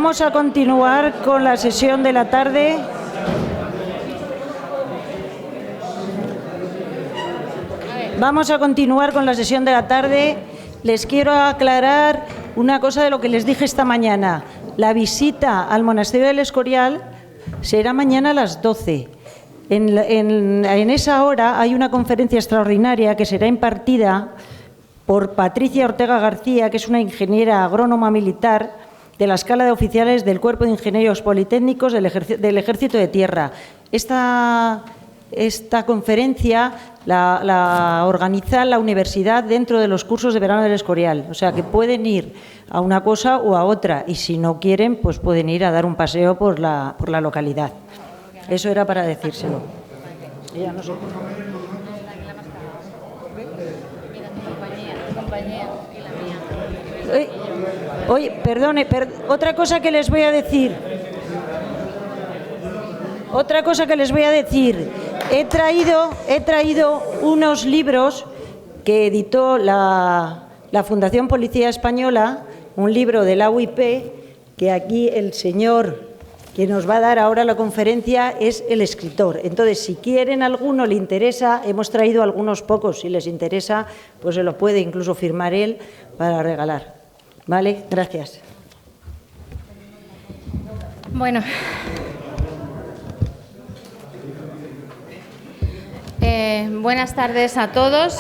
Vamos a continuar con la sesión de la tarde. Vamos a continuar con la sesión de la tarde. Les quiero aclarar una cosa de lo que les dije esta mañana. La visita al Monasterio del Escorial será mañana a las 12. En esa hora hay una conferencia extraordinaria que será impartida por Patricia Ortega García, que es una ingeniera agrónoma militar de la escala de oficiales del Cuerpo de Ingenieros Politécnicos del Ejército de Tierra. Esta conferencia la organiza la universidad dentro de los cursos de verano del Escorial. O sea, que pueden ir a una cosa o a otra y si no quieren, pues pueden ir a dar un paseo por la localidad. Eso era para decírselo. Ya no sé. Oye, perdone, otra cosa que les voy a decir. He traído unos libros que editó la Fundación Policía Española, un libro de la UIP, que aquí el señor que nos va a dar ahora la conferencia es el escritor. Entonces, si quieren alguno, le interesa, hemos traído algunos pocos, si les interesa, pues se lo puede incluso firmar él para regalar. ¿Vale? Gracias. Bueno. Buenas tardes a todos.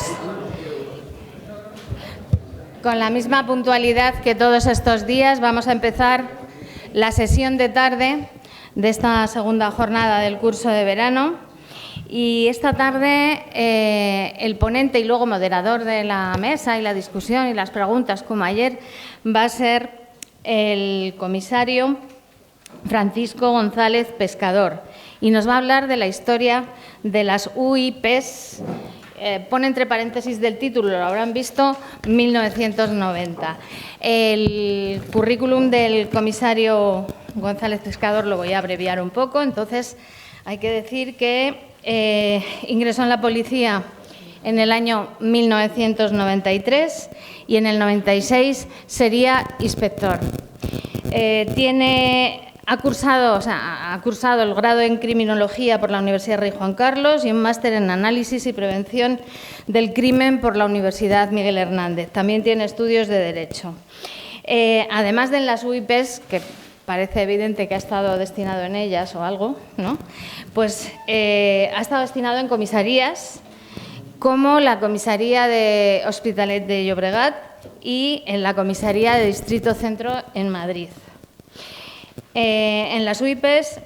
Con la misma puntualidad que todos estos días, vamos a empezar la sesión de tarde de esta segunda jornada del curso de verano. Y esta tarde el ponente y luego moderador de la mesa y la discusión y las preguntas, como ayer, va a ser el comisario Francisco González Pescador. Y nos va a hablar de la historia de las UIPs, pone entre paréntesis del título, lo habrán visto, 1990. El currículum del comisario González Pescador lo voy a abreviar un poco, entonces hay que decir que ingresó en la policía en el año 1993 y en el 96 sería inspector. Ha cursado el grado en Criminología por la Universidad Rey Juan Carlos y un máster en Análisis y Prevención del Crimen por la Universidad Miguel Hernández. También tiene estudios de Derecho. Además de en las UIPs, que parece evidente que ha estado destinado en ellas o algo, ¿no? Pues ha estado destinado en comisarías como la comisaría de Hospitalet de Llobregat y en la comisaría de Distrito Centro en Madrid. En las UIPs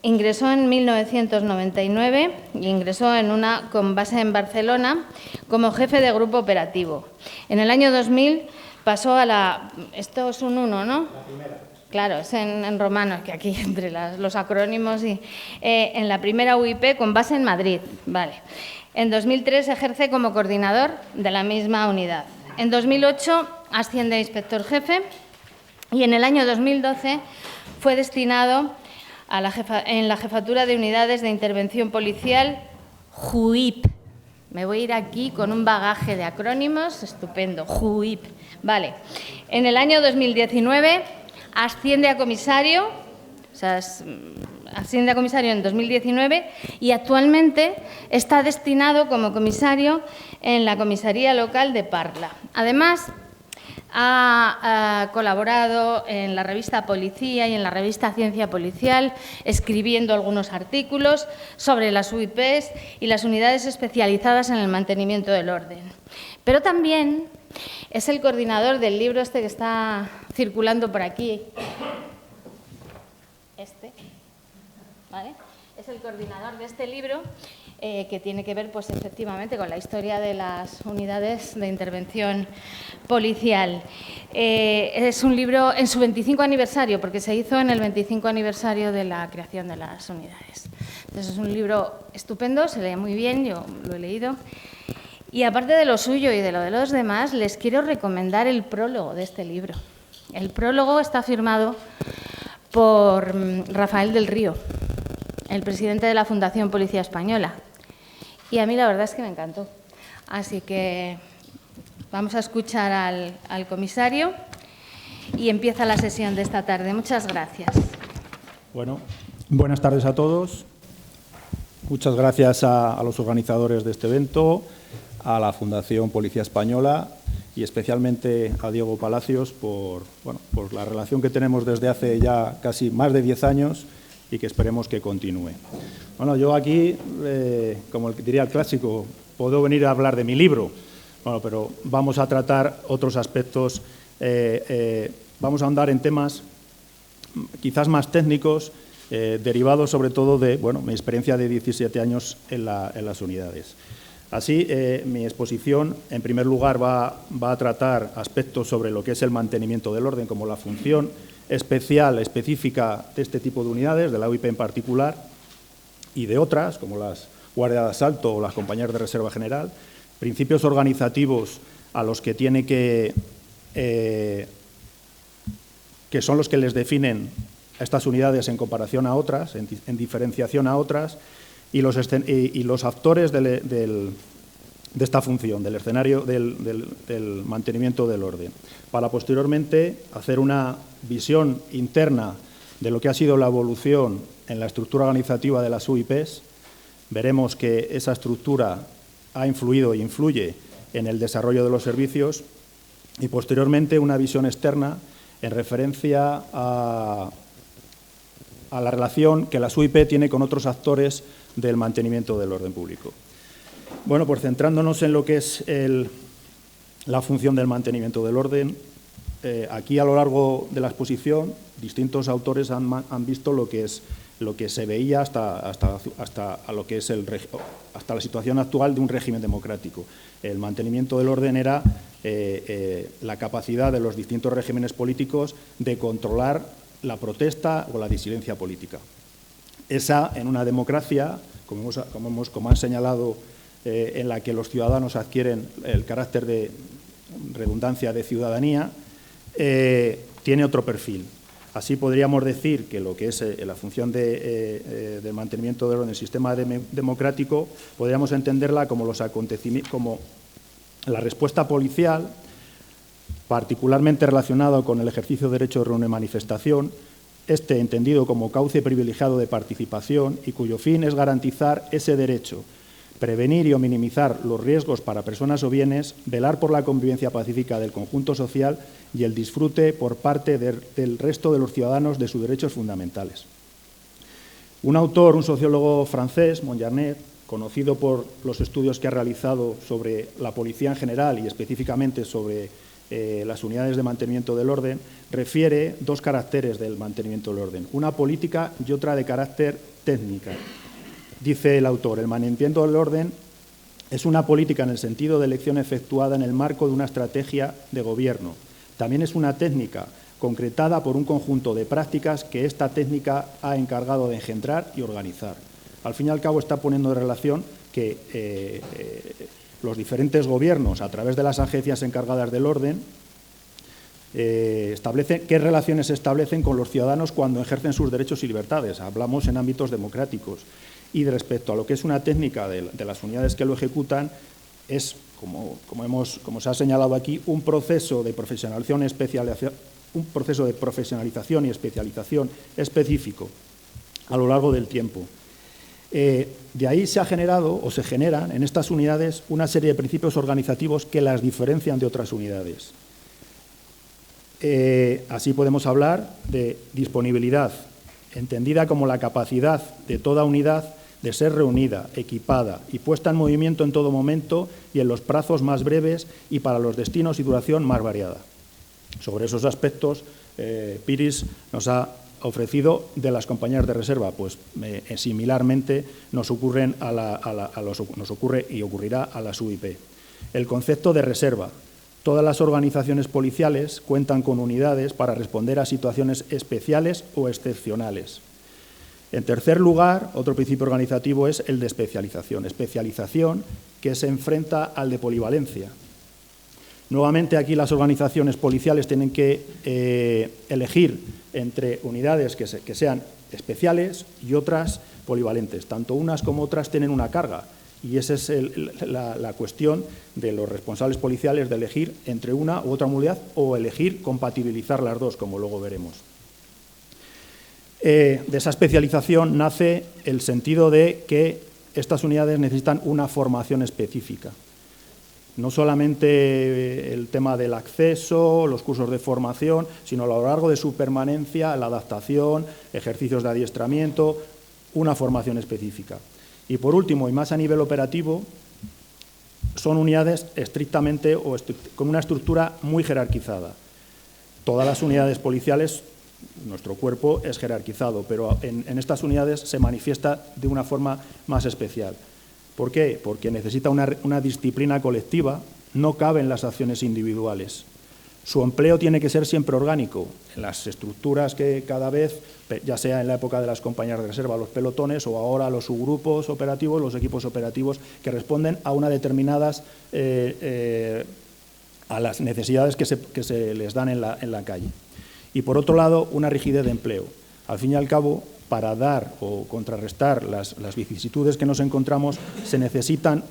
ingresó en 1999 y ingresó en una con base en Barcelona como jefe de grupo operativo. En el año 2000 pasó a la... Esto es un 1, ¿no? La primera. Claro, es en romano, que aquí entre los acrónimos y en la primera UIP con base en Madrid. Vale. En 2003 ejerce como coordinador de la misma unidad. En 2008 asciende a inspector jefe y en el año 2012 fue destinado en la Jefatura de Unidades de Intervención Policial, JUIP. Me voy a ir aquí con un bagaje de acrónimos estupendo, JUIP. Vale. En el año 2019 asciende a comisario, asciende a comisario en 2019 y actualmente está destinado como comisario en la comisaría local de Parla. Además, ha colaborado en la revista Policía y en la revista Ciencia Policial, escribiendo algunos artículos sobre las UIPs y las unidades especializadas en el mantenimiento del orden. Pero también es el coordinador del libro que está circulando por aquí. ¿Vale? Es el coordinador de este libro que tiene que ver, pues, efectivamente, con la historia de las unidades de intervención policial. Es un libro en su 25 aniversario, porque se hizo en el 25 aniversario de la creación de las unidades. Entonces, es un libro estupendo, se lee muy bien, yo lo he leído. Y aparte de lo suyo y de lo de los demás, les quiero recomendar el prólogo de este libro. El prólogo está firmado por Rafael del Río, el presidente de la Fundación Policía Española. Y a mí la verdad es que me encantó. Así que vamos a escuchar al comisario y empieza la sesión de esta tarde. Muchas gracias. Bueno, buenas tardes a todos. Muchas gracias a los organizadores de este evento, a la Fundación Policía Española y especialmente a Diego Palacios por la relación que tenemos desde hace ya casi más de 10 años y que esperemos que continúe. Bueno, yo aquí, como diría el clásico, puedo venir a hablar de mi libro, bueno, pero vamos a tratar otros aspectos, vamos a ahondar en temas quizás más técnicos, derivados sobre todo de mi experiencia de 17 años en las unidades. Así, mi exposición, en primer lugar, va a tratar aspectos sobre lo que es el mantenimiento del orden, como la función específica de este tipo de unidades, de la UIP en particular, y de otras, como las guardias de asalto o las compañías de reserva general, principios organizativos a los que tiene que son los que les definen a estas unidades en comparación a otras, en diferenciación a otras, y los actores de esta función, del escenario del mantenimiento del orden, para posteriormente hacer una visión interna de lo que ha sido la evolución en la estructura organizativa de las UIPs. Veremos que esa estructura ha influido e influye en el desarrollo de los servicios y posteriormente una visión externa en referencia a la relación que la UIP tiene con otros actores del mantenimiento del orden público. Bueno, pues centrándonos en lo que es la función del mantenimiento del orden, aquí a lo largo de la exposición distintos autores han visto lo que se veía hasta la situación actual de un régimen democrático. El mantenimiento del orden era la capacidad de los distintos regímenes políticos de controlar la protesta o la disidencia política. Esa, en una democracia, como han señalado, en la que los ciudadanos adquieren el carácter de redundancia de ciudadanía, tiene otro perfil. Así podríamos decir que lo que es la función de mantenimiento del orden del sistema democrático, podríamos entenderla como como la respuesta policial, particularmente relacionado con el ejercicio de derecho de reunión y manifestación, entendido como cauce privilegiado de participación y cuyo fin es garantizar ese derecho, prevenir y o minimizar los riesgos para personas o bienes, velar por la convivencia pacífica del conjunto social y el disfrute por parte del resto de los ciudadanos de sus derechos fundamentales. Un autor, un sociólogo francés, Monjarnet, conocido por los estudios que ha realizado sobre la policía en general y específicamente sobre las unidades de mantenimiento del orden, refiere dos caracteres del mantenimiento del orden, una política y otra de carácter técnica. Dice el autor, el mantenimiento del orden es una política en el sentido de elección efectuada en el marco de una estrategia de gobierno. También es una técnica concretada por un conjunto de prácticas que esta técnica ha encargado de engendrar y organizar. Al fin y al cabo está poniendo en relación que los diferentes gobiernos, a través de las agencias encargadas del orden, establecen qué relaciones se establecen con los ciudadanos cuando ejercen sus derechos y libertades. Hablamos en ámbitos democráticos. Y respecto a lo que es una técnica de las unidades que lo ejecutan, es, como se ha señalado aquí, un proceso de profesionalización y especialización específico a lo largo del tiempo. De ahí se ha generado o se generan en estas unidades una serie de principios organizativos que las diferencian de otras unidades. Así podemos hablar de disponibilidad, entendida como la capacidad de toda unidad de ser reunida, equipada y puesta en movimiento en todo momento y en los plazos más breves y para los destinos y duración más variada. Sobre esos aspectos, Piris nos ha ofrecido de las compañías de reserva, pues similarmente nos ocurre y ocurrirá a las UIP. El concepto de reserva. Todas las organizaciones policiales cuentan con unidades para responder a situaciones especiales o excepcionales. En tercer lugar, otro principio organizativo es el de especialización. Especialización que se enfrenta al de polivalencia. Nuevamente aquí las organizaciones policiales tienen que elegir entre unidades que sean especiales y otras polivalentes. Tanto unas como otras tienen una carga Y esa es la cuestión de los responsables policiales, de elegir entre una u otra modalidad o elegir compatibilizar las dos, como luego veremos. De esa especialización nace el sentido de que estas unidades necesitan una formación específica. No solamente el tema del acceso, los cursos de formación, sino a lo largo de su permanencia, la adaptación, ejercicios de adiestramiento, una formación específica. Y por último, y más a nivel operativo, son unidades estrictamente o con una estructura muy jerarquizada. Todas las unidades policiales, nuestro cuerpo es jerarquizado, pero en estas unidades se manifiesta de una forma más especial. ¿Por qué? Porque necesita una disciplina colectiva, no caben las acciones individuales. Su empleo tiene que ser siempre orgánico, en las estructuras que cada vez, ya sea en la época de las compañías de reserva, los pelotones, o ahora los subgrupos operativos, los equipos operativos, que responden a una determinadas, a las necesidades que se les dan en la calle. Y por otro lado, una rigidez de empleo. Al fin y al cabo, para dar o contrarrestar las vicisitudes que nos encontramos, se necesitan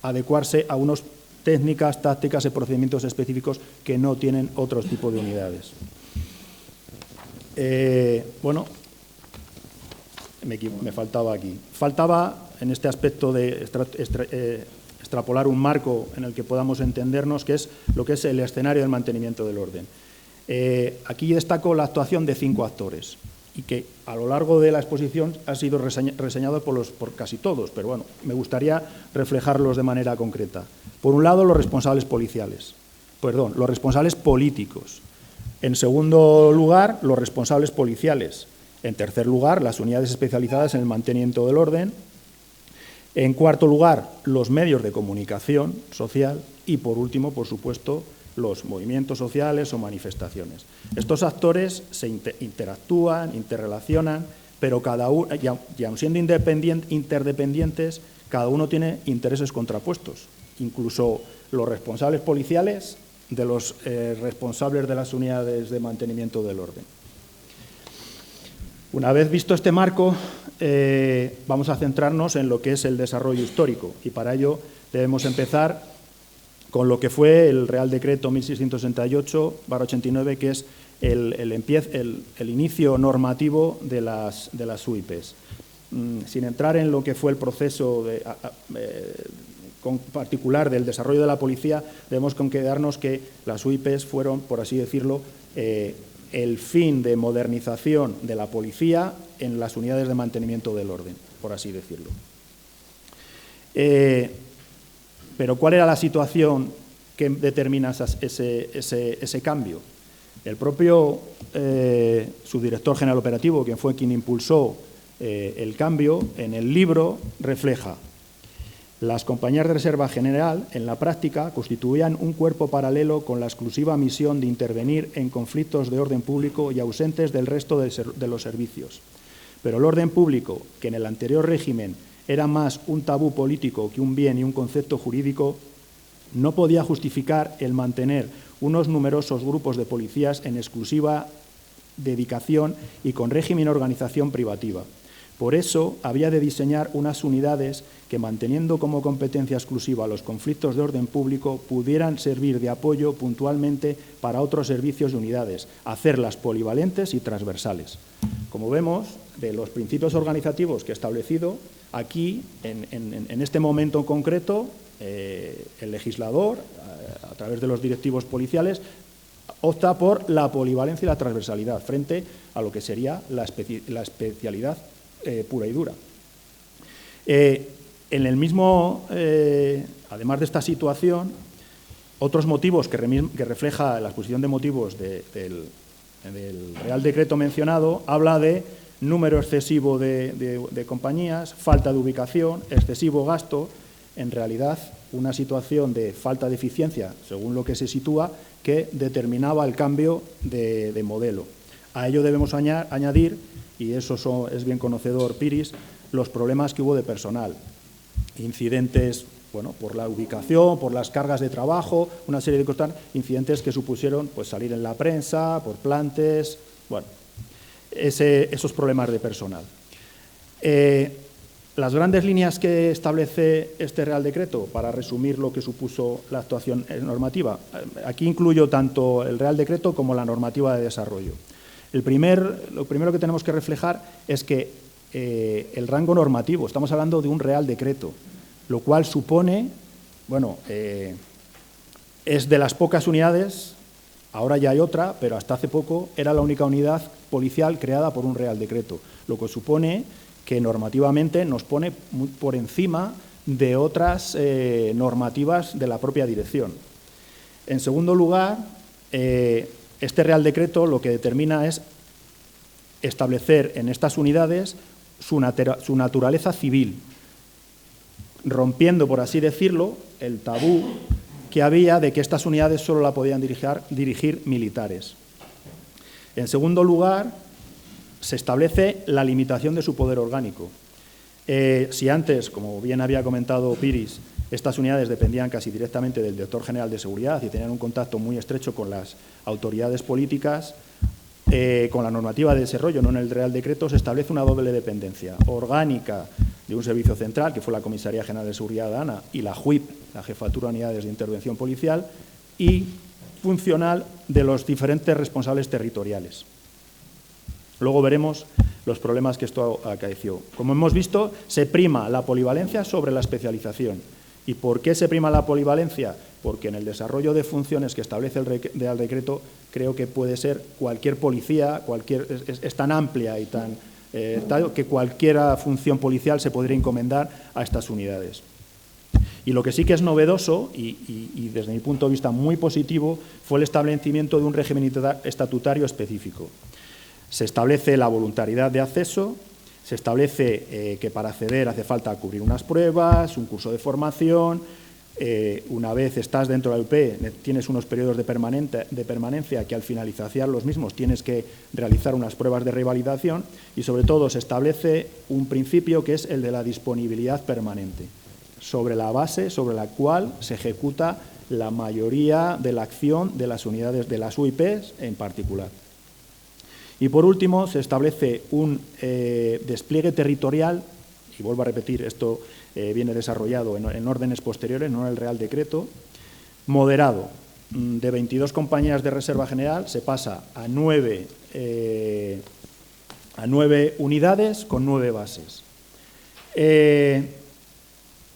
adecuarse a unas técnicas, tácticas y procedimientos específicos que no tienen otros tipos de unidades. Bueno, me faltaba aquí. Faltaba en este aspecto de extrapolar un marco en el que podamos entendernos, que es lo que es el escenario del mantenimiento del orden. Aquí destaco la actuación de 5 actores y que a lo largo de la exposición ha sido reseñado por casi todos, pero bueno, me gustaría reflejarlos de manera concreta. Por un lado, los responsables los responsables políticos. En segundo lugar, los responsables policiales. En tercer lugar, las unidades especializadas en el mantenimiento del orden. En cuarto lugar, los medios de comunicación social. Y por último, por supuesto, los movimientos sociales o manifestaciones. Estos actores se interactúan, interrelacionan, pero cada uno, y aun siendo interdependientes, cada uno tiene intereses contrapuestos. Incluso los responsables policiales de los responsables de las unidades de mantenimiento del orden. Una vez visto este marco, vamos a centrarnos en lo que es el desarrollo histórico, y para ello debemos empezar con lo que fue el Real Decreto 1668/89, que es el inicio normativo de las UIPs. Sin entrar en lo que fue el proceso particular del desarrollo de la policía, debemos quedarnos que las UIPs fueron, por así decirlo, el fin de modernización de la policía en las unidades de mantenimiento del orden, por así decirlo. Pero ¿cuál era la situación que determina ese cambio? El propio subdirector general operativo, quien fue quien impulsó el cambio, en el libro refleja: las compañías de reserva general, en la práctica, constituían un cuerpo paralelo con la exclusiva misión de intervenir en conflictos de orden público y ausentes del resto de los servicios. Pero el orden público, que en el anterior régimen era más un tabú político que un bien y un concepto jurídico, no podía justificar el mantener unos numerosos grupos de policías en exclusiva dedicación y con régimen y organización privativa. Por eso había de diseñar unas unidades que, manteniendo como competencia exclusiva los conflictos de orden público, pudieran servir de apoyo puntualmente para otros servicios y unidades, hacerlas polivalentes y transversales. Como vemos, de los principios organizativos que he establecido, aquí, en este momento concreto, el legislador, a través de los directivos policiales, opta por la polivalencia y la transversalidad frente a lo que sería la especialidad pura y dura. En el mismo, además de esta situación, otros motivos que refleja la exposición de motivos del Real Decreto mencionado, habla de número excesivo de compañías, falta de ubicación, excesivo gasto, en realidad una situación de falta de eficiencia, según lo que se sitúa, que determinaba el cambio de modelo. A ello debemos añadir, y eso es bien conocedor Piris, los problemas que hubo de personal, incidentes, bueno, por la ubicación, por las cargas de trabajo, una serie de cosas, incidentes que supusieron pues salir en la prensa, por plantes, bueno, esos problemas de personal. Las grandes líneas que establece este Real Decreto, para resumir lo que supuso la actuación normativa, aquí incluyo tanto el Real Decreto como la normativa de desarrollo. Lo primero que tenemos que reflejar es que el rango normativo, estamos hablando de un Real Decreto, lo cual supone, bueno, es de las pocas unidades, ahora ya hay otra, pero hasta hace poco era la única unidad policial creada por un Real Decreto, lo que supone que normativamente nos pone muy por encima de otras normativas de la propia dirección. En segundo lugar, este Real Decreto lo que determina es establecer en estas unidades su naturaleza civil, rompiendo, por así decirlo, el tabú que había de que estas unidades solo la podían dirigir militares. En segundo lugar, se establece la limitación de su poder orgánico. Si antes, como bien había comentado Piris, estas unidades dependían casi directamente del Director General de Seguridad y tenían un contacto muy estrecho con las autoridades políticas, con la normativa de desarrollo, no en el Real Decreto, se establece una doble dependencia orgánica de un servicio central, que fue la Comisaría General de Seguridad Ciudadana, y la JUIP, la Jefatura de Unidades de Intervención Policial, y funcional de los diferentes responsables territoriales. Luego veremos los problemas que esto acaeció. Como hemos visto, se prima la polivalencia sobre la especialización. ¿Y por qué se prima la polivalencia? Porque en el desarrollo de funciones que establece el Real Decreto, creo que puede ser cualquier policía, es tan amplia y tan que cualquier función policial se podría encomendar a estas unidades. Y lo que sí que es novedoso, y desde mi punto de vista muy positivo, fue el establecimiento de un régimen estatutario específico. Se establece la voluntariedad de acceso, se establece que para acceder hace falta cubrir unas pruebas, un curso de formación, una vez estás dentro de la UP tienes unos periodos de permanencia que al finalizar los mismos tienes que realizar unas pruebas de revalidación y sobre todo se establece un principio que es el de la disponibilidad permanente, sobre la base sobre la cual se ejecuta la mayoría de la acción de las unidades de las UIPs en particular. Y por último, se establece un despliegue territorial, y vuelvo a repetir, esto viene desarrollado en órdenes posteriores, no en el Real Decreto, moderado. De 22 compañías de reserva general se pasa a 9 unidades con 9 bases.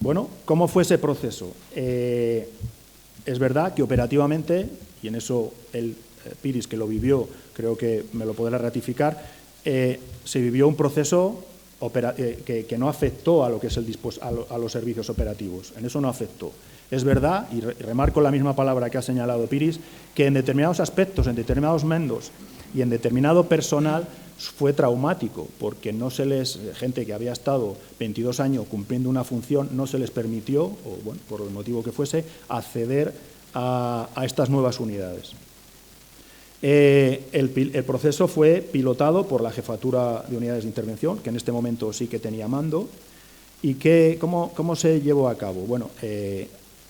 Bueno, ¿cómo fue ese proceso? Es verdad que operativamente, y en eso el Piris, que lo vivió, creo que me lo podrá ratificar, se vivió un proceso que no afectó a lo que es a los servicios operativos. En eso no afectó. Es verdad, y remarco la misma palabra que ha señalado Piris, que en determinados aspectos, en determinados mandos y en determinado personal fue traumático, porque gente que había estado 22 años cumpliendo una función, no se les permitió, o bueno, por el motivo que fuese, acceder a estas nuevas unidades. El proceso fue pilotado por la Jefatura de Unidades de Intervención, que en este momento sí que tenía mando. ¿Y cómo se llevó a cabo? Bueno,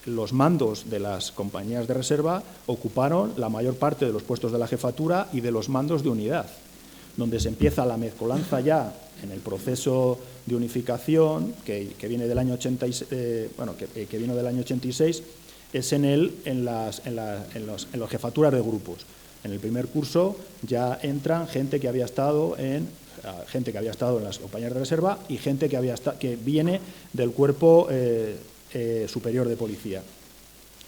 los mandos de las compañías de reserva ocuparon la mayor parte de los puestos de la Jefatura y de los mandos de unidad, donde se empieza la mezcolanza ya en el proceso de unificación que viene del año 86, que vino del año 86, es en las jefaturas de grupos. En el primer curso ya entran gente que había estado en las compañías de reserva y gente que viene del Cuerpo Superior de Policía.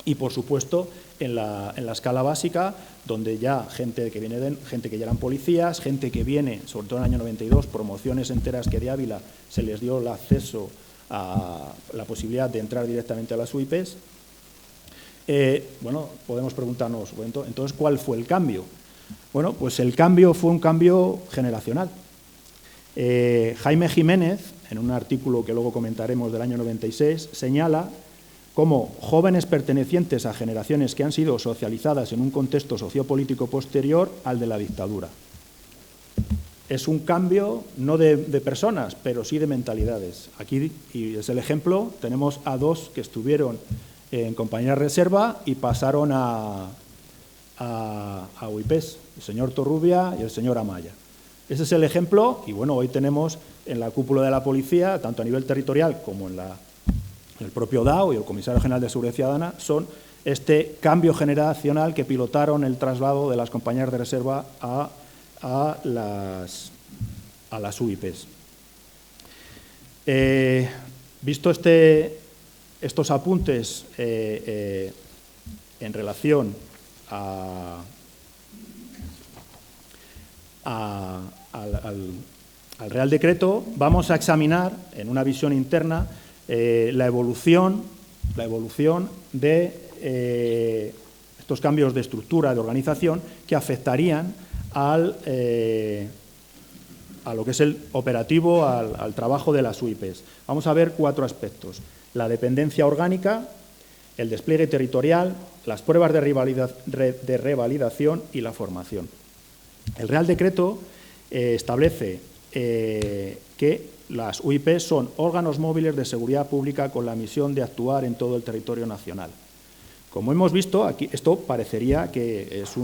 Y, por supuesto, en la escala básica, donde ya gente que ya eran policías, gente que viene, sobre todo en el año 92, promociones enteras que de Ávila se les dio el acceso a la posibilidad de entrar directamente a las UIPs. Bueno, podemos preguntarnos, entonces, ¿cuál fue el cambio? Bueno, pues el cambio fue un cambio generacional. Jaime Jiménez, en un artículo que luego comentaremos del año 96, señala cómo jóvenes pertenecientes a generaciones que han sido socializadas en un contexto sociopolítico posterior al de la dictadura. Es un cambio no de personas, pero sí de mentalidades. Aquí, y es el ejemplo, tenemos a dos que estuvieron en compañía de reserva y pasaron a UIPs, el señor Torrubia y el señor Amaya. Ese es el ejemplo y, bueno, hoy tenemos en la cúpula de la policía, tanto a nivel territorial como en el propio DAO y el Comisario General de Seguridad Ciudadana, son este cambio generacional que pilotaron el traslado de las compañías de reserva a las UIPs. Visto estos apuntes en relación al Real Decreto, vamos a examinar en una visión interna la evolución de estos cambios de estructura, de organización, que afectarían a lo que es el operativo, al trabajo de las UIPs. Vamos a ver 4 aspectos: la dependencia orgánica, el despliegue territorial, las pruebas de revalidación y la formación. El Real Decreto establece que las UIPs son órganos móviles de seguridad pública con la misión de actuar en todo el territorio nacional. Como hemos visto, aquí esto parecería que es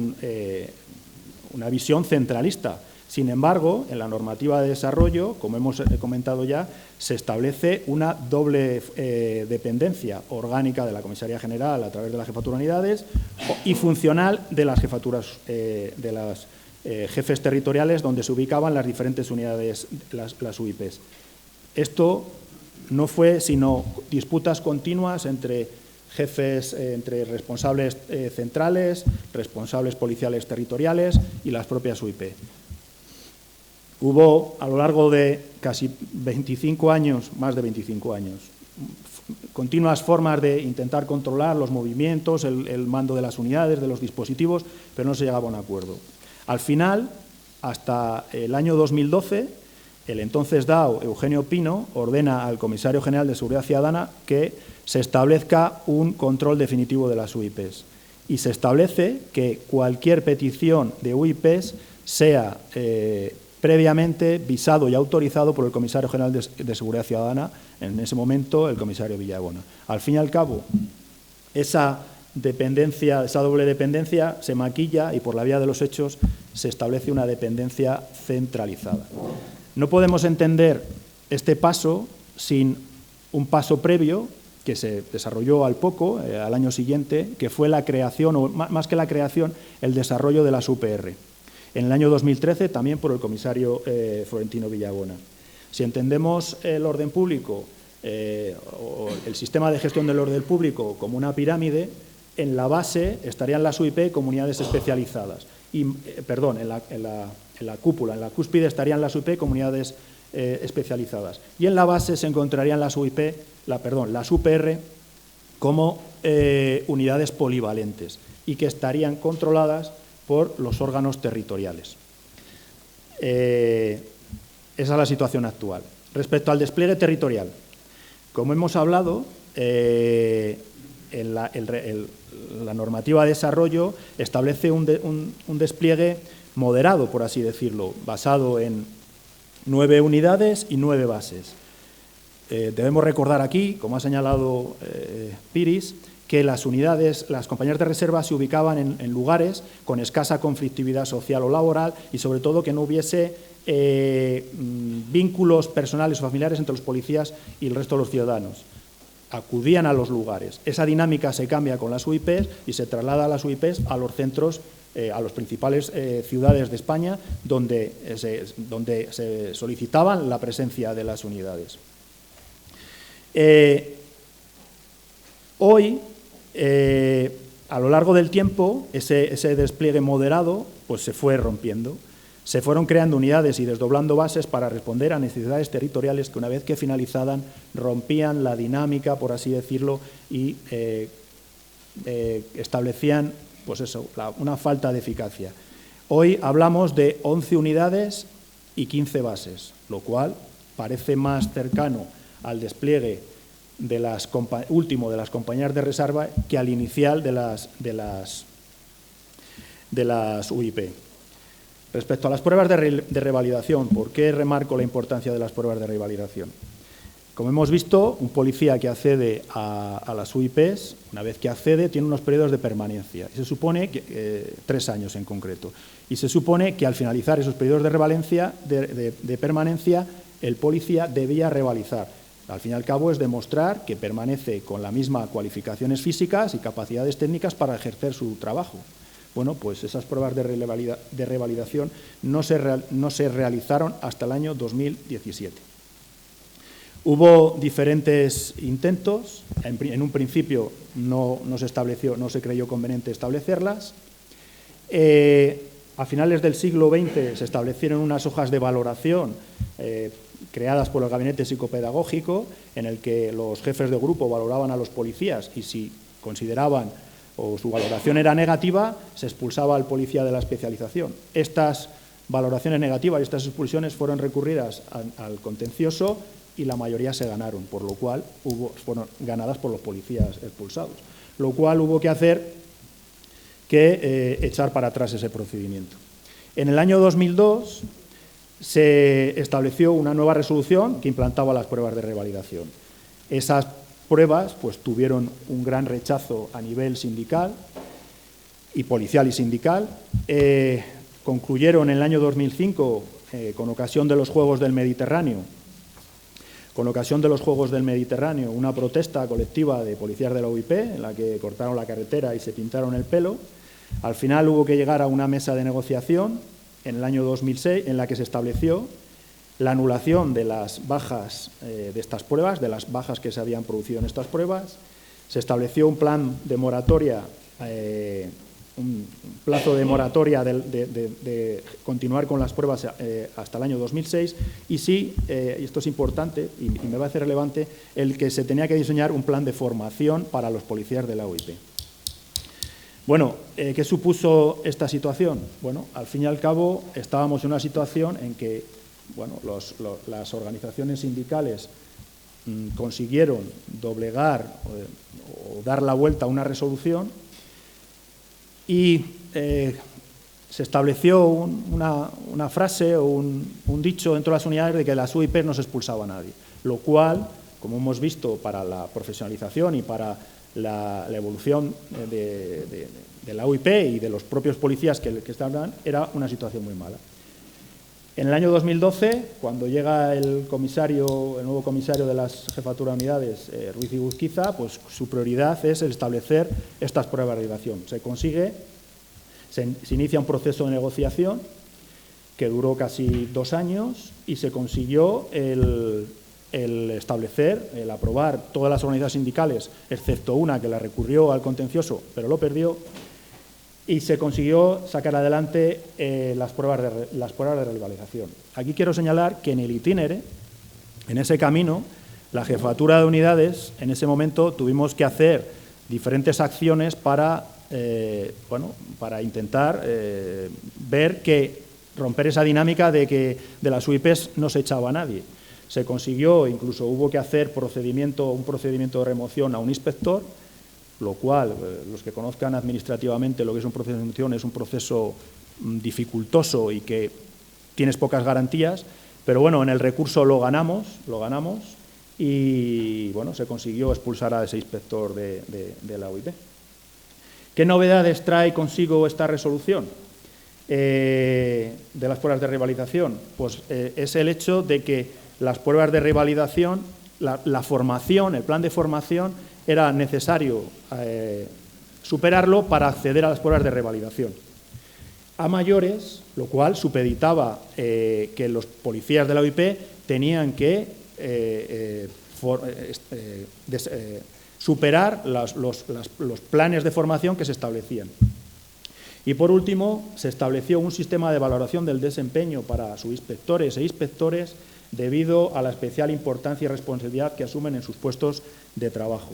una visión centralista. Sin embargo, en la normativa de desarrollo, como hemos comentado ya, se establece una doble dependencia orgánica de la Comisaría General a través de la Jefatura de Unidades y funcional de las jefaturas de las jefes territoriales donde se ubicaban las diferentes unidades, las UIPs. Esto no fue sino disputas continuas entre jefes, entre responsables centrales, responsables policiales territoriales y las propias UIP. Hubo, a lo largo de casi 25 años, más de 25 años, continuas formas de intentar controlar los movimientos, el mando de las unidades, de los dispositivos, pero no se llegaba a un acuerdo. Al final, hasta el año 2012, el entonces DAO, Eugenio Pino, ordena al Comisario General de Seguridad Ciudadana que se establezca un control definitivo de las UIPs y se establece que cualquier petición de UIPs sea previamente visado y autorizado por el Comisario General de Seguridad Ciudadana, en ese momento el Comisario Villabona. Al fin y al cabo, esa doble dependencia se maquilla y por la vía de los hechos se establece una dependencia centralizada. No podemos entender este paso sin un paso previo que se desarrolló al poco, al año siguiente, que fue la creación, o más que la creación, el desarrollo de las UPR. En el año 2013 también por el comisario Florentino Villabona. Si entendemos el orden público o el sistema de gestión del orden público como una pirámide, en la base estarían las UIP como unidades especializadas. En la cúpula, en la cúspide estarían las UIP como unidades especializadas. Y en la base se encontrarían las UPR como unidades polivalentes y que estarían controladas por los órganos territoriales. Esa es la situación actual. Respecto al despliegue territorial, como hemos hablado, la normativa de desarrollo establece un despliegue moderado, por así decirlo, basado en 9 unidades y 9 bases. Debemos recordar aquí, como ha señalado Piris, que las compañías de reserva se ubicaban en lugares con escasa conflictividad social o laboral y, sobre todo, que no hubiese vínculos personales o familiares entre los policías y el resto de los ciudadanos. Acudían a los lugares. Esa dinámica se cambia con las UIPs y se traslada a las UIPs a los centros, a las principales ciudades de España, donde se solicitaban la presencia de las unidades. Hoy, a lo largo del tiempo, ese despliegue moderado pues se fue rompiendo. Se fueron creando unidades y desdoblando bases para responder a necesidades territoriales que, una vez que finalizaban, rompían la dinámica, por así decirlo, y establecían pues una falta de eficacia. Hoy hablamos de 11 unidades y 15 bases, lo cual parece más cercano al despliegue último de las compañías de reserva que al inicial de las UIP. Respecto a las pruebas de revalidación, ¿por qué remarco la importancia de las pruebas de revalidación? Como hemos visto, un policía que accede a las UIPs, una vez que accede, tiene unos periodos de permanencia. Se supone que 3 años en concreto. Y se supone que al finalizar esos periodos de permanencia, el policía debía revalizar. Al fin y al cabo es demostrar que permanece con las mismas cualificaciones físicas y capacidades técnicas para ejercer su trabajo. Bueno, pues esas pruebas de revalidación no se realizaron hasta el año 2017. Hubo diferentes intentos. En un principio no se creyó conveniente establecerlas. A finales del siglo XX se establecieron unas hojas de valoración creadas por el Gabinete Psicopedagógico, en el que los jefes de grupo valoraban a los policías y si consideraban o su valoración era negativa, se expulsaba al policía de la especialización. Estas valoraciones negativas y estas expulsiones fueron recurridas al contencioso y la mayoría se ganaron, por lo cual fueron ganadas por los policías expulsados, lo cual hubo que hacer que echar para atrás ese procedimiento. En el año 2002 se estableció una nueva resolución que implantaba las pruebas de revalidación. Esas pruebas pues, tuvieron un gran rechazo a nivel sindical y policial y sindical. Concluyeron en el año 2005, con ocasión de los Juegos del Mediterráneo, una protesta colectiva de policías de la UIP en la que cortaron la carretera y se pintaron el pelo. Al final hubo que llegar a una mesa de negociación en el año 2006 en la que se estableció la anulación de las bajas de estas pruebas, de las bajas que se habían producido en estas pruebas. Se estableció un plan de moratoria, un plazo de moratoria de continuar con las pruebas hasta el año 2006 y sí, y esto es importante y me parece relevante, el que se tenía que diseñar un plan de formación para los policías de la UIP. Bueno, ¿qué supuso esta situación? Bueno, al fin y al cabo estábamos en una situación en que las organizaciones sindicales consiguieron doblegar o dar la vuelta a una resolución y se estableció una frase o un dicho dentro de las unidades de que las UIP no se expulsaba a nadie, lo cual, como hemos visto, para la profesionalización y para la evolución de la UIP y de los propios policías que estaban, era una situación muy mala. En el año 2012, cuando llega el nuevo comisario de las jefaturas de unidades, Ruiz y Busquiza, pues su prioridad es el establecer estas pruebas de revalidación. Se inicia un proceso de negociación que duró casi 2 años y se consiguió el aprobar todas las organizaciones sindicales, excepto una que la recurrió al contencioso, pero lo perdió, y se consiguió sacar adelante las pruebas de revalidación. Aquí quiero señalar que en el itinere, en ese camino, la jefatura de unidades, en ese momento tuvimos que hacer diferentes acciones para intentar romper esa dinámica de las UIPs no se echaba a nadie. Se consiguió, incluso hubo que hacer un procedimiento de remoción a un inspector, lo cual, los que conozcan administrativamente lo que es un proceso de remoción, es un proceso dificultoso y que tienes pocas garantías, pero bueno, en el recurso lo ganamos y bueno, se consiguió expulsar a ese inspector de la UIP. ¿Qué novedades trae consigo esta resolución de las pruebas de revalidación? Pues es el hecho de que las pruebas de revalidación, la formación, el plan de formación, era necesario superarlo para acceder a las pruebas de revalidación. A mayores, lo cual supeditaba que los policías de la UIP tenían que superar los planes de formación que se establecían. Y por último, se estableció un sistema de valoración del desempeño para subinspectores e inspectores debido a la especial importancia y responsabilidad que asumen en sus puestos de trabajo.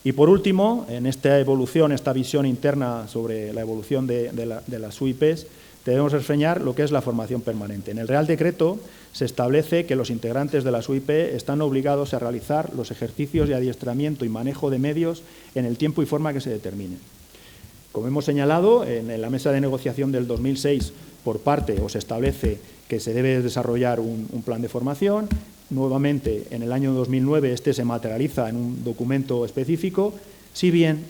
Y por último, en esta evolución, esta visión interna sobre la evolución de las UIPs, debemos reseñar lo que es la formación permanente. En el Real Decreto se establece que los integrantes de las UIP están obligados a realizar los ejercicios de adiestramiento y manejo de medios en el tiempo y forma que se determinen. Como hemos señalado, en la mesa de negociación del 2006 se establece que se debe desarrollar un plan de formación nuevamente en el año 2009 este se materializa en un documento específico, si bien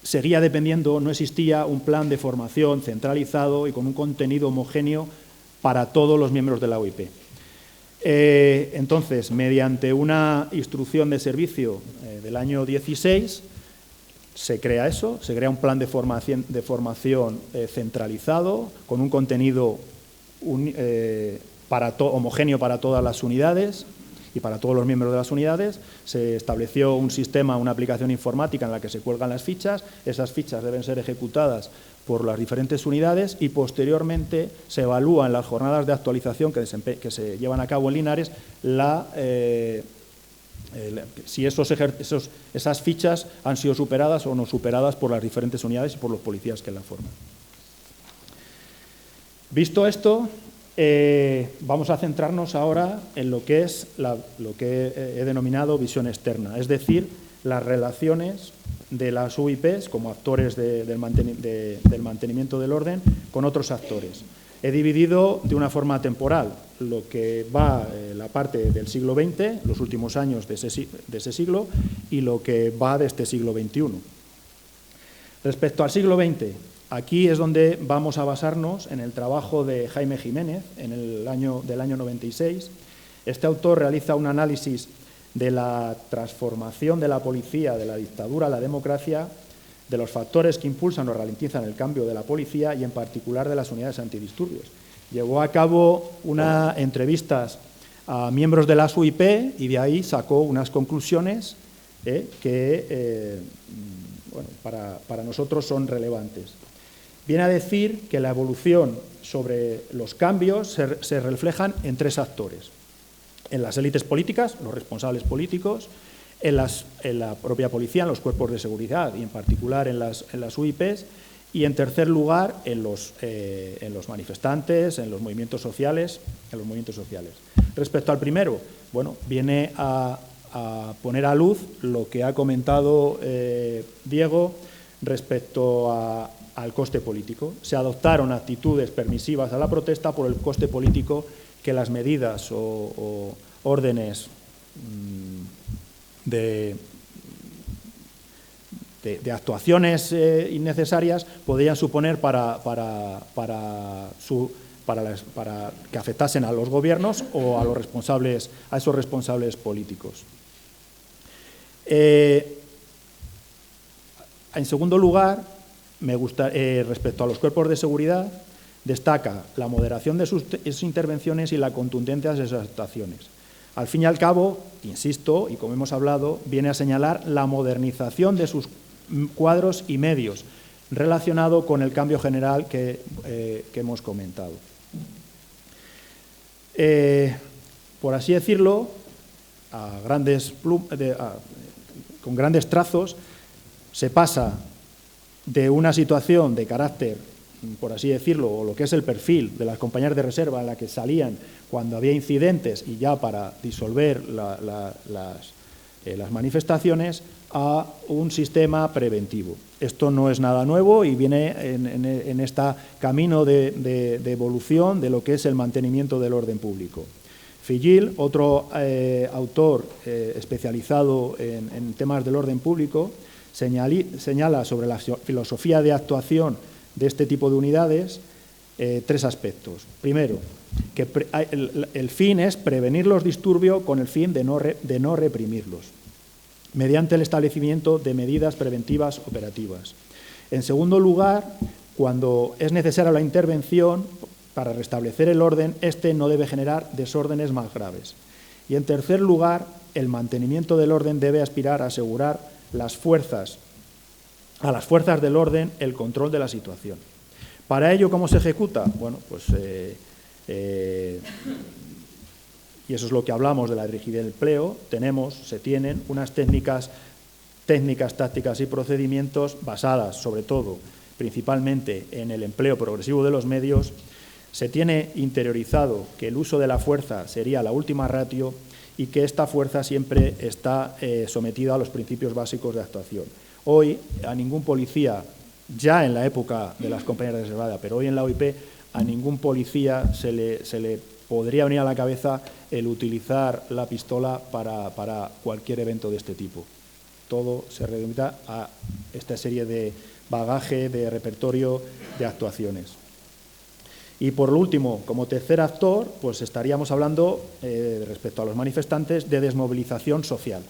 seguía dependiendo, no existía un plan de formación centralizado y con un contenido homogéneo para todos los miembros de la OIP. Entonces, mediante una instrucción de servicio del año 16, se crea eso, se crea un plan de formación centralizado, con un contenido homogéneo para todas las unidades y para todos los miembros de las unidades. Se estableció un sistema, una aplicación informática en la que se cuelgan las fichas. Esas fichas deben ser ejecutadas por las diferentes unidades y posteriormente se evalúa en las jornadas de actualización que se llevan a cabo en Linares si esas fichas han sido superadas o no superadas por las diferentes unidades y por los policías que la forman. Visto esto, vamos a centrarnos ahora en lo que es lo que he denominado visión externa, es decir, las relaciones de las UIPs como actores del mantenimiento del orden con otros actores. He dividido de una forma temporal lo que va la parte del siglo XX, los últimos años de ese siglo, y lo que va de este siglo XXI. Respecto al siglo XX, aquí es donde vamos a basarnos en el trabajo de Jaime Jiménez del año 96. Este autor realiza un análisis de la transformación de la policía, de la dictadura a la democracia, de los factores que impulsan o ralentizan el cambio de la policía y en particular de las unidades antidisturbios. Llevó a cabo unas entrevistas a miembros de las UIP y de ahí sacó unas conclusiones que para nosotros son relevantes. Viene a decir que la evolución sobre los cambios se reflejan en tres actores: en las élites políticas, los responsables políticos, en la propia policía, en los cuerpos de seguridad y en particular en las UIPs, y en tercer lugar en los manifestantes, en los movimientos sociales. Respecto al primero, viene a poner a luz lo que ha comentado Diego respecto al coste político. Se adoptaron actitudes permisivas a la protesta por el coste político que las medidas o órdenes de actuaciones innecesarias podían suponer para que afectasen a los gobiernos o a esos responsables políticos. En segundo lugar, respecto a los cuerpos de seguridad, destaca la moderación de sus intervenciones y la contundencia de sus actuaciones. Al fin y al cabo, insisto, y como hemos hablado, viene a señalar la modernización de sus cuadros y medios relacionado con el cambio general que hemos comentado. Por así decirlo, con grandes trazos, se pasa de una situación de carácter, por así decirlo, o lo que es el perfil de las compañías de reserva en la que salían cuando había incidentes y ya para disolver las manifestaciones, a un sistema preventivo. Esto no es nada nuevo y viene en este camino de evolución de lo que es el mantenimiento del orden público. Figil, otro autor especializado en temas del orden público, señala sobre la filosofía de actuación de este tipo de unidades tres aspectos. Primero, que el fin es prevenir los disturbios con el fin de no reprimirlos, mediante el establecimiento de medidas preventivas operativas. En segundo lugar, cuando es necesaria la intervención para restablecer el orden, este no debe generar desórdenes más graves. Y en tercer lugar, el mantenimiento del orden debe aspirar a asegurar a las fuerzas del orden el control de la situación. Para ello, ¿cómo se ejecuta? Y eso es lo que hablamos de la rigidez del empleo, se tienen unas técnicas, tácticas y procedimientos basadas, sobre todo, principalmente en el empleo progresivo de los medios. Se tiene interiorizado que el uso de la fuerza sería la última ratio y que esta fuerza siempre está sometida a los principios básicos de actuación. Hoy, a ningún policía, ya en la época de las compañías de reserva, pero hoy en la OIP, a ningún policía se le podría venir a la cabeza el utilizar la pistola para cualquier evento de este tipo. Todo se reduce a esta serie de bagaje, de repertorio, de actuaciones. Y por último, como tercer actor, pues estaríamos hablando, respecto a los manifestantes, de desmovilización social.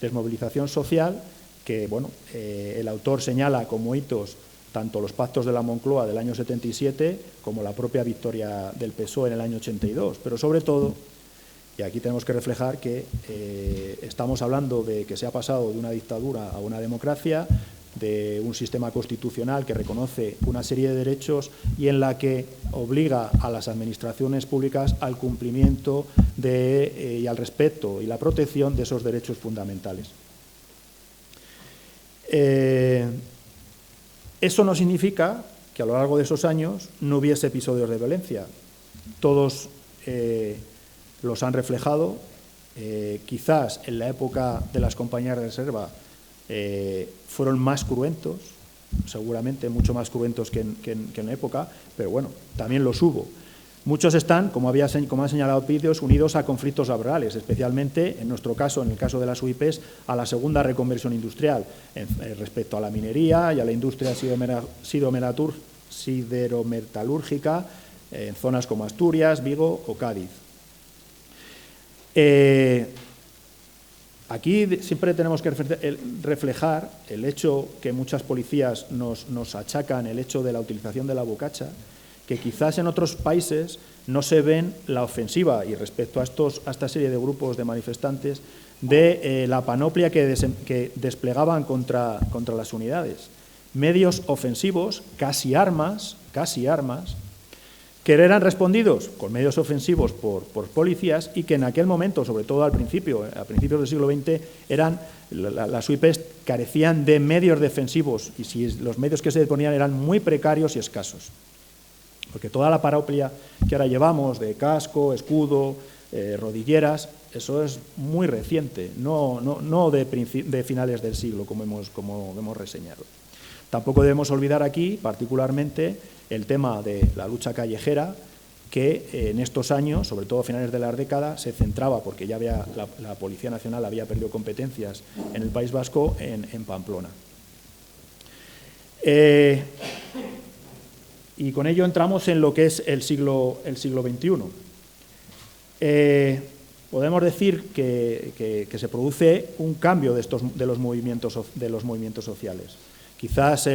Desmovilización social que, bueno, el autor señala como hitos tanto los pactos de la Moncloa del año 77 como la propia victoria del PSOE en el año 82. Pero sobre todo, y aquí tenemos que reflejar que estamos hablando de que se ha pasado de una dictadura a una democracia, de un sistema constitucional que reconoce una serie de derechos y en la que obliga a las administraciones públicas al cumplimiento y al respeto y la protección de esos derechos fundamentales. Eso no significa que a lo largo de esos años no hubiese episodios de violencia. Todos los han reflejado. Quizás en la época de las compañías de reserva fueron más cruentos, seguramente mucho más cruentos que en la época, pero bueno, también los hubo. Muchos están, como ha señalado Picios, unidos a conflictos laborales, especialmente, en nuestro caso, en el caso de las UIPs, a la segunda reconversión industrial, respecto a la minería y a la industria siderometalúrgica, en zonas como Asturias, Vigo o Cádiz. Aquí siempre tenemos que reflejar el hecho que muchas policías nos achacan, el hecho de la utilización de la bocacha, que quizás en otros países no se ven la ofensiva, y respecto a esta serie de grupos de manifestantes, de la panoplia que desplegaban contra las unidades. Medios ofensivos, casi armas, que eran respondidos con medios ofensivos por policías y que en aquel momento, sobre todo a principios del siglo XX, las UIPs carecían de medios defensivos y si los medios que se disponían eran muy precarios y escasos. Porque toda la panoplia que ahora llevamos de casco, escudo, rodilleras, eso es muy reciente, no de finales del siglo, como hemos reseñado. Tampoco debemos olvidar aquí, particularmente, el tema de la lucha callejera, que en estos años, sobre todo a finales de la década, se centraba, porque ya la Policía Nacional había perdido competencias en el País Vasco, en Pamplona. Y con ello entramos en lo que es el siglo XXI. Podemos decir que se produce un cambio de los movimientos sociales. Quizás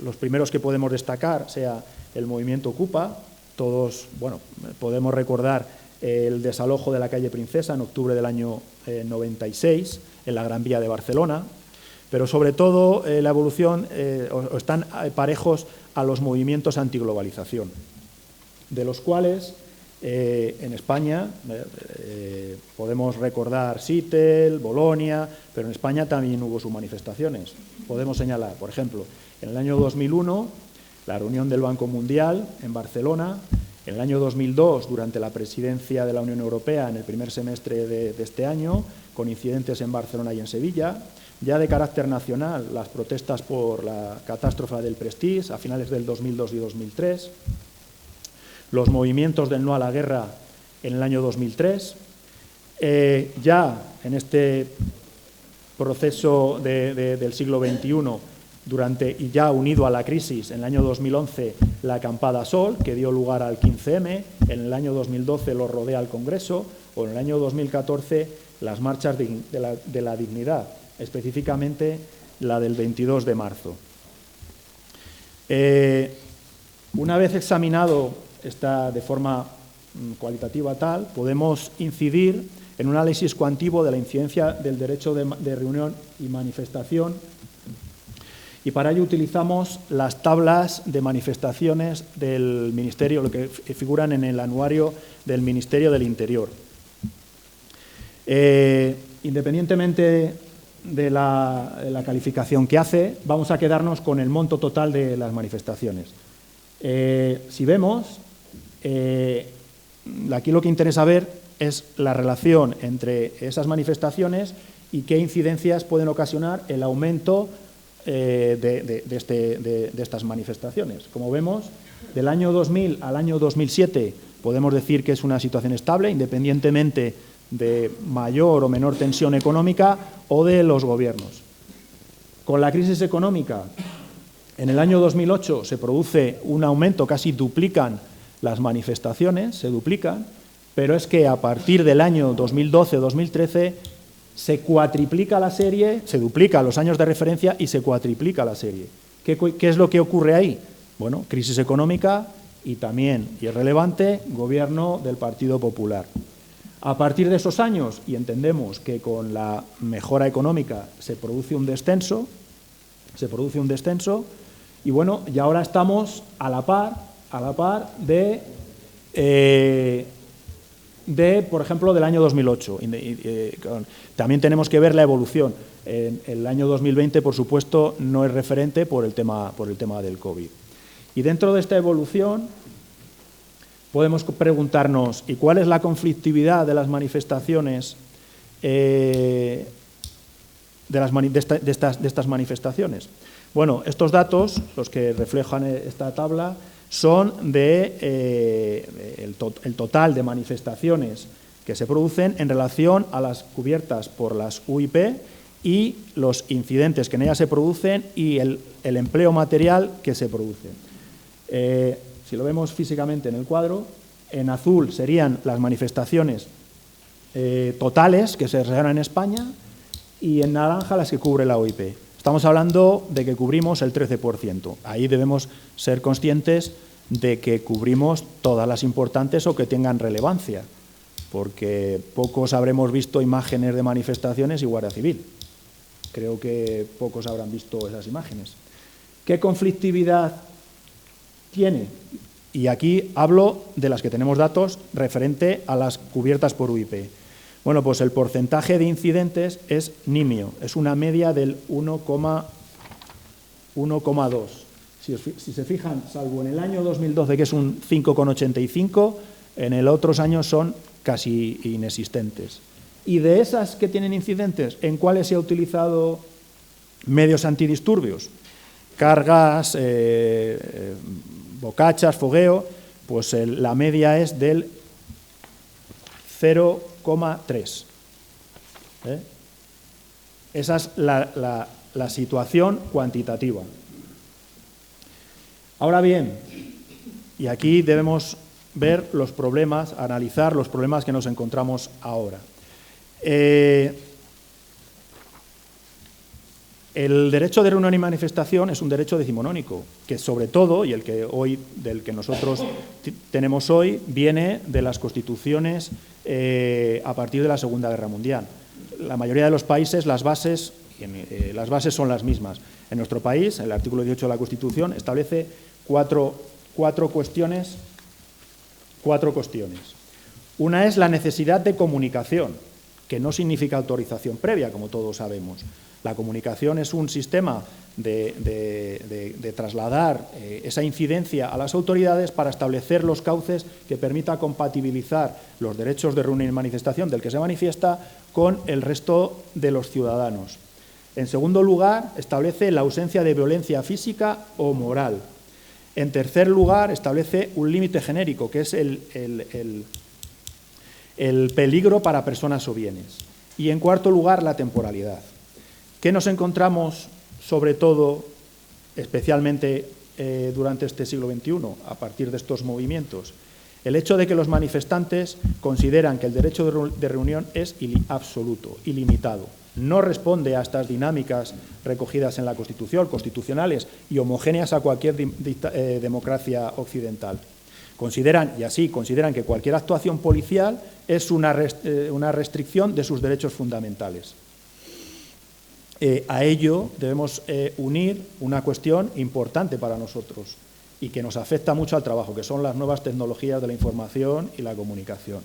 los primeros que podemos destacar sea el movimiento Ocupa. Todos, bueno, podemos recordar el desalojo de la calle Princesa en octubre del año 96 en la Gran Vía de Barcelona, pero sobre todo la evolución están parejos a los movimientos antiglobalización, de los cuales en España podemos recordar Seattle, Bolonia, pero en España también hubo sus manifestaciones. Podemos señalar, por ejemplo, en el año 2001, la reunión del Banco Mundial en Barcelona, en el año 2002, durante la presidencia de la Unión Europea en el primer semestre de este año, con incidentes en Barcelona y en Sevilla. Ya de carácter nacional, las protestas por la catástrofe del Prestige a finales del 2002 y 2003, los movimientos del no a la guerra en el año 2003, ya en este proceso del siglo XXI, y ya unido a la crisis, en el año 2011 la acampada Sol, que dio lugar al 15M, en el año 2012 lo rodea al Congreso, o en el año 2014 las marchas de la dignidad, específicamente la del 22 de marzo. Una vez examinado esta de forma cualitativa tal, podemos incidir en un análisis cuantitativo de la incidencia del derecho de reunión y manifestación, y para ello utilizamos las tablas de manifestaciones del Ministerio, lo que figuran en el anuario del Ministerio del Interior. Independientemente de la calificación que hace, vamos a quedarnos con el monto total de las manifestaciones. Si vemos, aquí lo que interesa ver es la relación entre esas manifestaciones y qué incidencias pueden ocasionar el aumento de estas manifestaciones. Como vemos, Del año 2000 al año 2007 podemos decir que es una situación estable, independientemente de mayor o menor tensión económica o de los gobiernos. Con la crisis económica, en el año 2008 se produce un aumento, casi duplican las manifestaciones, se duplican, pero es que a partir del año 2012-2013 se cuatriplica la serie, se duplica los años de referencia y se cuatriplica la serie. ¿Qué es lo que ocurre ahí? Bueno, crisis económica y también, y es relevante, gobierno del Partido Popular. A partir de esos años, y entendemos que con la mejora económica se produce un descenso, y bueno, y ahora estamos a la par de, por ejemplo, del año 2008. También tenemos que ver la evolución. El año 2020, por supuesto, no es referente por el tema del COVID. Y dentro de esta evolución podemos preguntarnos, ¿y cuál es la conflictividad de las manifestaciones, de estas manifestaciones? Bueno, estos datos, los que reflejan esta tabla, son el total de manifestaciones que se producen en relación a las cubiertas por las UIP y los incidentes que en ellas se producen y el empleo material que se produce. Si lo vemos físicamente en el cuadro, en azul serían las manifestaciones totales que se realizan en España y en naranja las que cubre la OIP. Estamos hablando de que cubrimos el 13%. Ahí debemos ser conscientes de que cubrimos todas las importantes o que tengan relevancia, porque pocos habremos visto imágenes de manifestaciones y Guardia Civil. Creo que pocos habrán visto esas imágenes. ¿Qué conflictividad tiene? Y aquí hablo de las que tenemos datos referente a las cubiertas por UIP. Bueno, pues el porcentaje de incidentes es nimio, es una media del 1,2. Si se fijan, salvo en el año 2012, que es un 5,85, en el otros años son casi inexistentes. Y de esas que tienen incidentes, ¿en cuáles se ha utilizado medios antidisturbios? Cargas, bocachas, fogueo, pues la media es del 0,3. Esa es la situación cuantitativa. Ahora bien, y aquí debemos ver los problemas, analizar los problemas que nos encontramos ahora. El derecho de reunión y manifestación es un derecho decimonónico, que sobre todo, y del que nosotros tenemos hoy, viene de las constituciones a partir de la Segunda Guerra Mundial. La mayoría de los países las bases son las mismas. En nuestro país, el artículo 18 de la Constitución establece cuatro cuestiones. Una es la necesidad de comunicación, que no significa autorización previa, como todos sabemos. La comunicación es un sistema de trasladar esa incidencia a las autoridades para establecer los cauces que permita compatibilizar los derechos de reunión y manifestación del que se manifiesta con el resto de los ciudadanos. En segundo lugar, establece la ausencia de violencia física o moral. En tercer lugar, establece un límite genérico, que es el peligro para personas o bienes. Y en cuarto lugar, la temporalidad. ¿Qué nos encontramos, sobre todo, especialmente durante este siglo XXI, a partir de estos movimientos? El hecho de que los manifestantes consideran que el derecho de reunión es absoluto, ilimitado. No responde a estas dinámicas recogidas en la Constitución, constitucionales y homogéneas a cualquier democracia occidental. Consideran que cualquier actuación policial es una restricción de sus derechos fundamentales. A ello debemos unir una cuestión importante para nosotros y que nos afecta mucho al trabajo, que son las nuevas tecnologías de la información y la comunicación.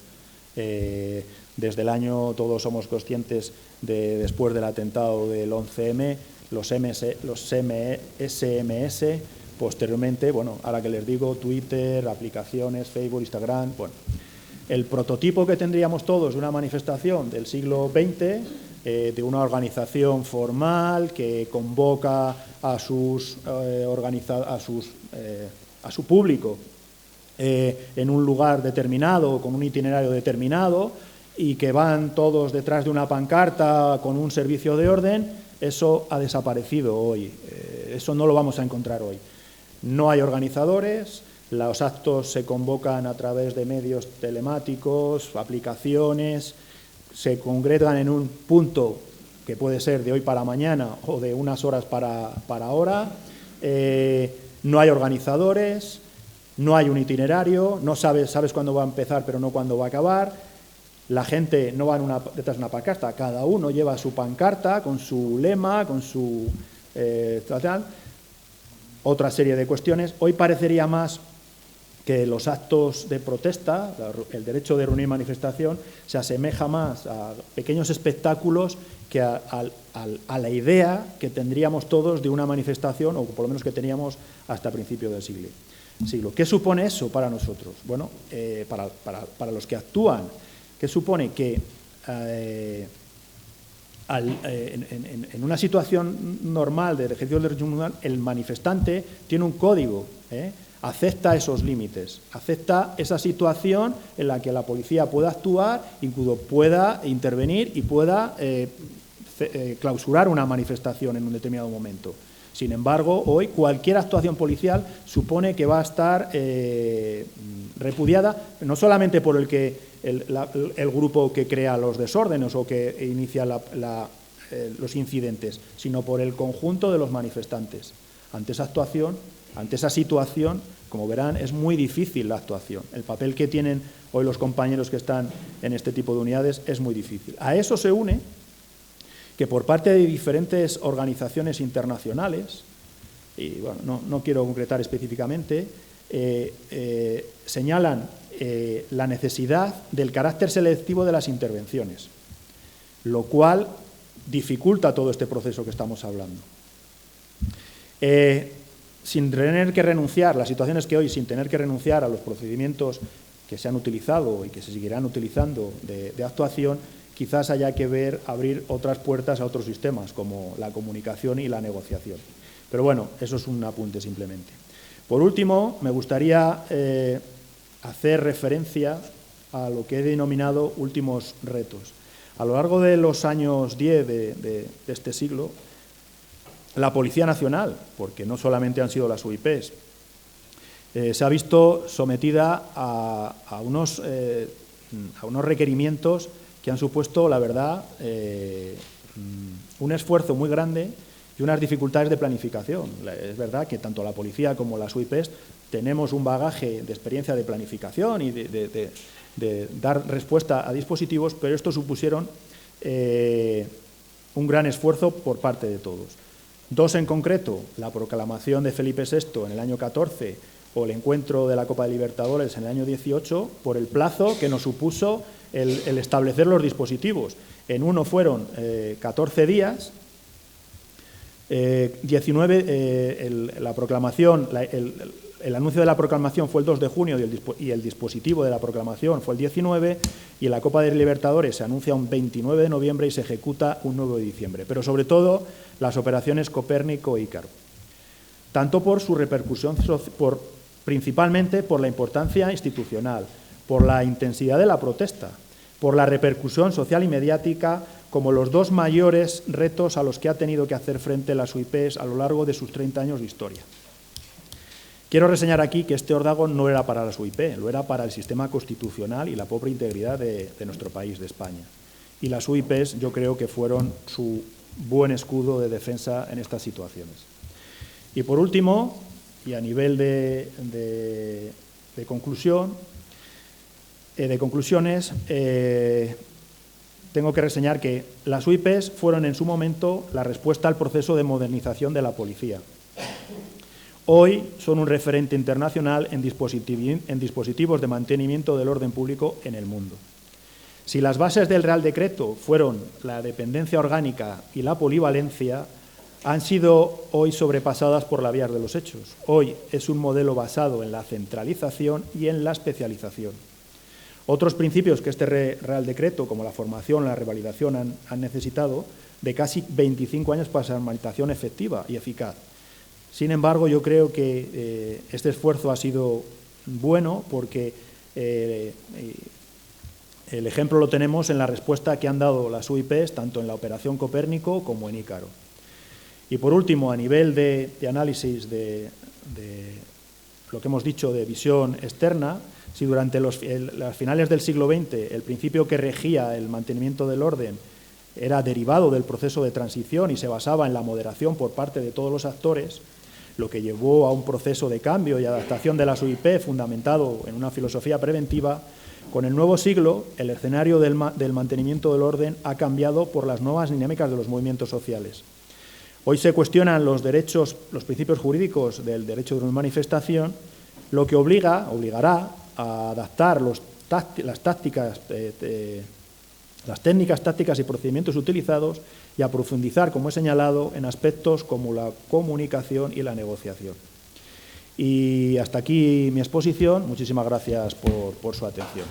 Desde el año, todos somos conscientes después del atentado del 11M, los SMS, posteriormente, bueno, ahora que les digo, Twitter, aplicaciones, Facebook, Instagram, bueno. El prototipo que tendríamos todos de una manifestación del siglo XX, de una organización formal que convoca a sus a su público en un lugar determinado, con un itinerario determinado, y que van todos detrás de una pancarta con un servicio de orden, eso ha desaparecido hoy. Eso no lo vamos a encontrar hoy. No hay organizadores, los actos se convocan a través de medios telemáticos, aplicaciones, se congregan en un punto que puede ser de hoy para mañana o de unas horas para ahora. No hay organizadores, no hay un itinerario, no sabes cuándo va a empezar pero no cuándo va a acabar. La gente no va detrás de una pancarta, cada uno lleva su pancarta con su lema, con su otra serie de cuestiones. Hoy parecería más que los actos de protesta, el derecho de reunión y manifestación, se asemeja más a pequeños espectáculos que a la idea que tendríamos todos de una manifestación, o por lo menos que teníamos hasta principios del siglo. ¿Qué supone eso para nosotros? Bueno, para los que actúan, ¿qué supone? Que en una situación normal de ejercicio del derecho humano, el manifestante tiene un código, acepta esos límites, acepta esa situación en la que la policía pueda actuar, incluso pueda intervenir y pueda clausurar una manifestación en un determinado momento. Sin embargo, hoy cualquier actuación policial supone que va a estar repudiada, no solamente por el grupo que crea los desórdenes o que inicia los incidentes, sino por el conjunto de los manifestantes. Ante esa actuación, ante esa situación, como verán, es muy difícil la actuación. El papel que tienen hoy los compañeros que están en este tipo de unidades es muy difícil. A eso se une que por parte de diferentes organizaciones internacionales, y bueno, no quiero concretar específicamente, señalan la necesidad del carácter selectivo de las intervenciones, lo cual dificulta todo este proceso que estamos hablando. Sin tener que renunciar, la situación es que hoy, sin tener que renunciar a los procedimientos que se han utilizado y que se seguirán utilizando de actuación, quizás haya que abrir otras puertas a otros sistemas, como la comunicación y la negociación. Pero bueno, eso es un apunte simplemente. Por último, me gustaría hacer referencia a lo que he denominado últimos retos. A lo largo de los años 10 de este siglo, la Policía Nacional, porque no solamente han sido las UIPs, se ha visto sometida a unos requerimientos que han supuesto, la verdad, un esfuerzo muy grande y unas dificultades de planificación. Es verdad que tanto la policía como las UIPs tenemos un bagaje de experiencia de planificación y de dar respuesta a dispositivos, pero estos supusieron un gran esfuerzo por parte de todos. Dos en concreto, la proclamación de Felipe VI en el año 14 o el encuentro de la Copa de Libertadores en el año 18, por el plazo que nos supuso el establecer los dispositivos. En uno fueron 14 días, 19, la proclamación, el anuncio de la proclamación fue el 2 de junio y el dispositivo de la proclamación fue el 19, y la Copa de Libertadores se anuncia un 29 de noviembre y se ejecuta un 9 de diciembre. Pero sobre todo las operaciones Copérnico e Ícaro. Tanto por su repercusión, principalmente por la importancia institucional, por la intensidad de la protesta, por la repercusión social y mediática, como los dos mayores retos a los que ha tenido que hacer frente las UIPs a lo largo de sus 30 años de historia. Quiero reseñar aquí que este órdago no era para las UIP, lo era para el sistema constitucional y la propia integridad de nuestro país, de España. Y las UIPs yo creo que fueron su buen escudo de defensa en estas situaciones. Y por último, y a nivel de conclusiones, tengo que reseñar que las UIPs fueron en su momento la respuesta al proceso de modernización de la policía. Hoy son un referente internacional en dispositivos de mantenimiento del orden público en el mundo. Si las bases del Real Decreto fueron la dependencia orgánica y la polivalencia, han sido hoy sobrepasadas por la vía de los hechos. Hoy es un modelo basado en la centralización y en la especialización. Otros principios que este Real Decreto, como la formación, la revalidación, han necesitado de casi 25 años para su normalización efectiva y eficaz. Sin embargo, yo creo que este esfuerzo ha sido bueno porque el ejemplo lo tenemos en la respuesta que han dado las UIPs, tanto en la Operación Copérnico como en Ícaro. Y por último, a nivel de análisis de lo que hemos dicho de visión externa, si durante las finales del siglo XX el principio que regía el mantenimiento del orden era derivado del proceso de transición y se basaba en la moderación por parte de todos los actores, lo que llevó a un proceso de cambio y adaptación de las UIP fundamentado en una filosofía preventiva, con el nuevo siglo el escenario del mantenimiento del orden ha cambiado por las nuevas dinámicas de los movimientos sociales. Hoy se cuestionan los derechos, los principios jurídicos del derecho de manifestación, lo que obligará a adaptar las técnicas tácticas y procedimientos utilizados y a profundizar, como he señalado, en aspectos como la comunicación y la negociación. Y hasta aquí mi exposición. Muchísimas gracias por su atención.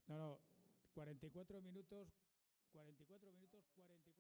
No, 44 minutos, 44 minutos, 44 segundos.